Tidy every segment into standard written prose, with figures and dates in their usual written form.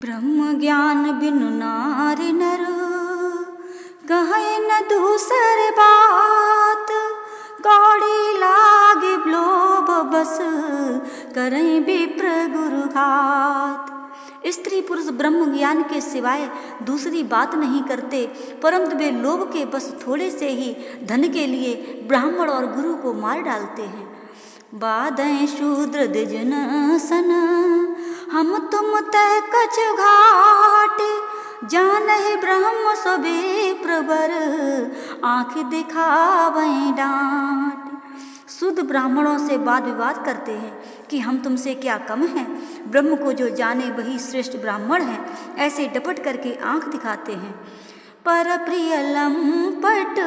ब्रह्म ज्ञान बिनु नारि नर, कहे न दूसर बात। कौड़ी लागे लोभ बस, करें विप्र गुरु घात। स्त्री पुरुष ब्रह्म ज्ञान के सिवाय दूसरी बात नहीं करते, परंतु वे लोभ के बस थोड़े से ही धन के लिए ब्राह्मण और गुरु को मार डालते हैं। बाधें शूद्र द्विजन सन, हम तुम तय कछ घाट। जानहि ब्रह्म सबे प्रबर, आँख दिखावें डांट। शुद्ध ब्राह्मणों से वाद विवाद करते हैं कि हम तुमसे क्या कम हैं। ब्रह्म को जो जाने वही श्रेष्ठ ब्राह्मण हैं, ऐसे डपट करके आँख दिखाते हैं। पर प्रिय लंपट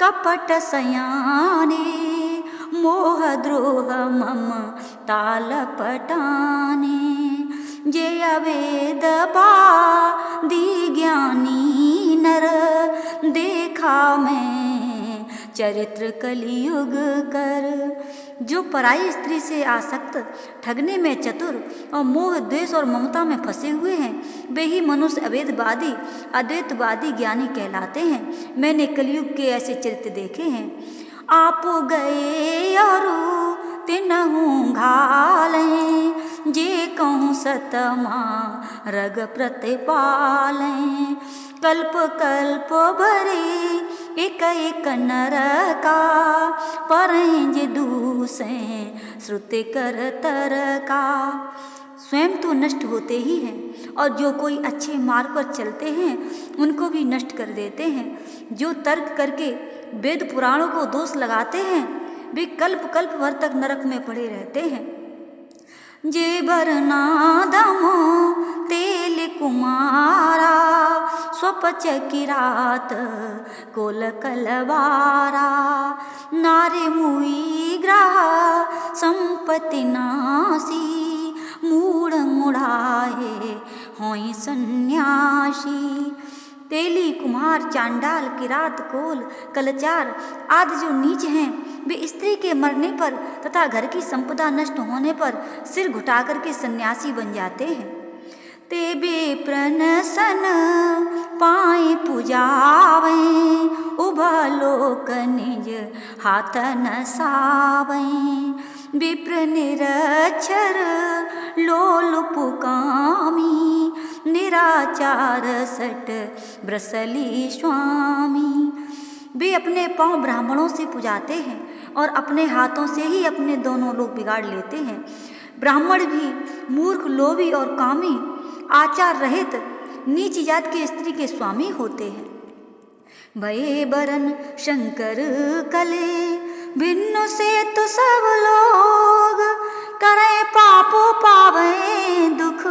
कपट सयाने, मोह द्रोह मम ताल पटाने। जे अवेद बादी ज्ञानी नर, देखा मैं चरित्र कलियुग कर। जो पराई स्त्री से आसक्त, ठगने में चतुर और मोह द्वेष और ममता में फंसे हुए हैं, वे ही मनुष्य अवेदवादी अद्वैतवादी ज्ञानी कहलाते हैं। मैंने कलियुग के ऐसे चरित्र देखे हैं। आप गए और तिनहु घालें, जे कहूँ सतमा रग प्रतिपालें। कल्प कल्प भरे एक एक नरका, परें जे दूसें श्रुति कर तरका। स्वयं तो नष्ट होते ही हैं और जो कोई अच्छे मार्ग पर चलते हैं उनको भी नष्ट कर देते हैं। जो तर्क करके वेद पुराणों को दोष लगाते हैं वे कल्प कल्प भर तक नरक में पड़े रहते हैं। जे बरनादमो तेल कुमारा, स्वपच किरात कोल कलवारा। नारे मुई ग्रह संपत्ति नासी, मूढ़ मुढ़ाए होई सन्यासी। तेली कुमार चांडाल किरात कोल कलचार आदि जो नीच हैं, वे स्त्री के मरने पर तथा घर की संपदा नष्ट होने पर सिर घुटा करके सन्यासी बन जाते हैं। ते बेप्रनसन पाए पुजावें, उभलोक निज हाथ न सावें। विप्र निरक्षर लोलुपकामी, निराचार सट ब्रसली स्वामी। वे अपने पांव ब्राह्मणों से पुजाते हैं और अपने हाथों से ही अपने दोनों लोग बिगाड़ लेते हैं। ब्राह्मण भी मूर्ख, लोभी और कामी, आचार रहित नीच जात के स्त्री के स्वामी होते हैं। भये बरन शंकर कले, भिन्न से तो सब लोग। करे पापो पावें दुख,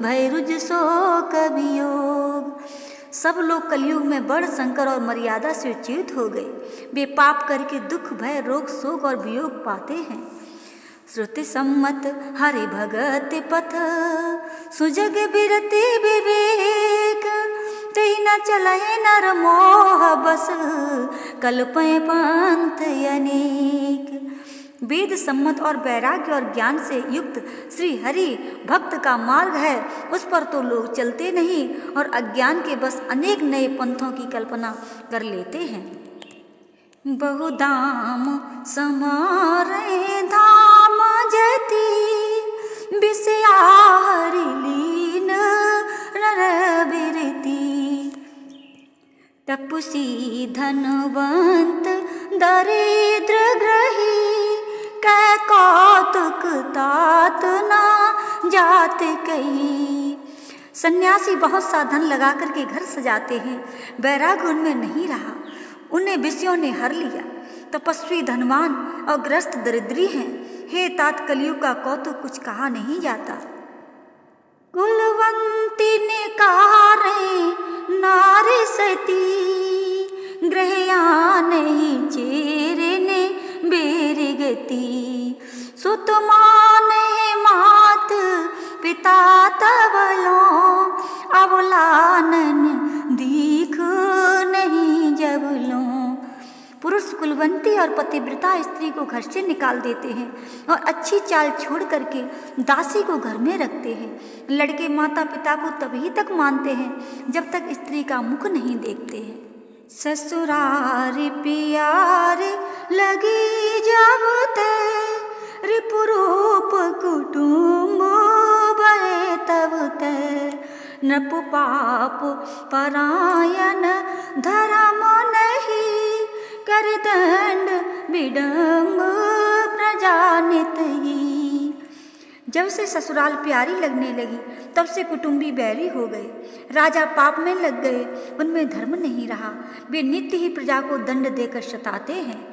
भय रुज शोक वियोग। सब लोग कलयुग में बड़ शंकर और मर्यादा से च्युत हो गए। वे पाप करके दुख, भय, रोग, शोक और वियोग पाते हैं। श्रुति सम्मत हरि भगत पथ, सुजग बिरति विवेक। तही न चलहि नर मोह बस, कल्पे पंथ अनेक। वेद सम्मत और वैराग्य और ज्ञान से युक्त श्री हरि भक्त का मार्ग है, उस पर तो लोग चलते नहीं और अज्ञान के बस अनेक नए पंथों की कल्पना कर लेते हैं। बहुधाम समारे धाम जति, बिसया हरि लीन नर बिरती। तपसी धनवंत दरिद्र ग्रही, कै कौतुक तात ना जात कही। सन्यासी बहुत सा धन लगा करके घर सजाते हैं, वैराग्य उनमें नहीं रहा, उन्हें विषयों ने हर लिया। तपस्वी धनवान और ग्रस्त दरिद्री हैं। हे तात, कलयुग का कौतुक कुछ कहा नहीं जाता। कुलवंती निकारे नारी सती, ग्रहया नहीं चेरे ने बेरी गति। सुत माने मात पिता तबलो, अवलानन दीख नहीं जबलो। पुरुष कुलवंती और पतिव्रता स्त्री को घर से निकाल देते हैं और अच्छी चाल छोड़ करके दासी को घर में रखते हैं। लड़के माता पिता को तभी तक मानते हैं जब तक स्त्री का मुख नहीं देखते हैं। ससुरारी पियारे लगी जब ते रिपुरूप कुटुम्ब भये तब ते नृप पाप परायण धर्म नहीं कर दंड विडम्ब प्रजानित ही। जब से ससुराल प्यारी लगने लगी तब से कुटुंबी बैरी हो गए, राजा पाप में लग गए, उनमें धर्म नहीं रहा। वे नित्य ही प्रजा को दंड देकर सताते हैं।